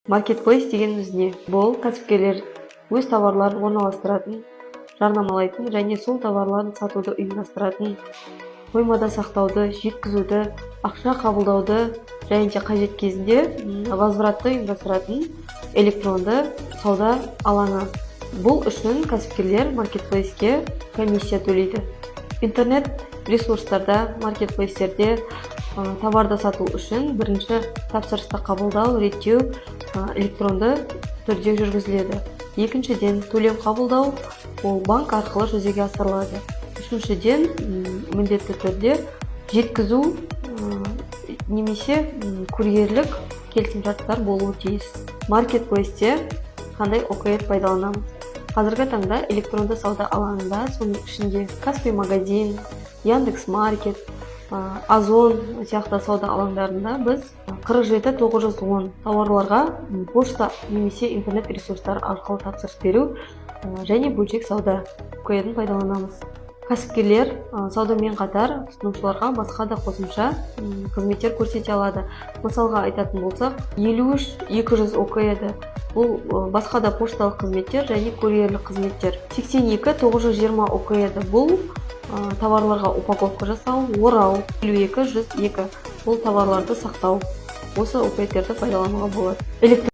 Marketplace дегеніміз не? Бұл кәсіпкерлер өз товарларын орналастыратын, жарнамалайтын және сол товарларын сатуды ұйымдастыратын, қоймада сақтауды, жеткізуді, ақша қабылдауды және қажет кезінде возвратты ұйымдастыратын электронды сауда алаңы. Бұл үшін кәсіпкерлер маркетплейске комиссия төлейді. Интернет ресурстарда, маркетплейстерде товарды сату үшін бірінші тапсырысты қабылдау, реттеу электронды түрде жүргізіледі. Екіншіден, төлем қабылдау ол банк арқылы жүзеге асырылады. Үшіншіден, міндетті түрде жеткізу немесе курьерлік келісімшарттар болуы тиіс. Маркетплейсте қандай OKR пайдаланамыз? Қазіргі таңда электронды сауда алаңында, соның ішінде Каспий магазин, Яндекс.Маркет, Озон сияқты сауда алаңдарында біз 47-910 тауарларға пошта немесе интернет ресурстары арқылы тапсырыс беру және бөлшек сауда OKR-ін пайдаланамыз. Кәсіпкерлер саудамен қатар тұтынушыларға басқа да қосымша қызметтер көрсете алады. Мысалға айтатын болсақ, 53-200 OKR-ді бұл басқа да пошталық қызметтер және курьерлік қызметтер. 82-920 OKR-ді бұл товарларға упаковка жасау, орау. 52-102 бұл товарларды сақтау. Осы OKR-ді пайдалануға болады.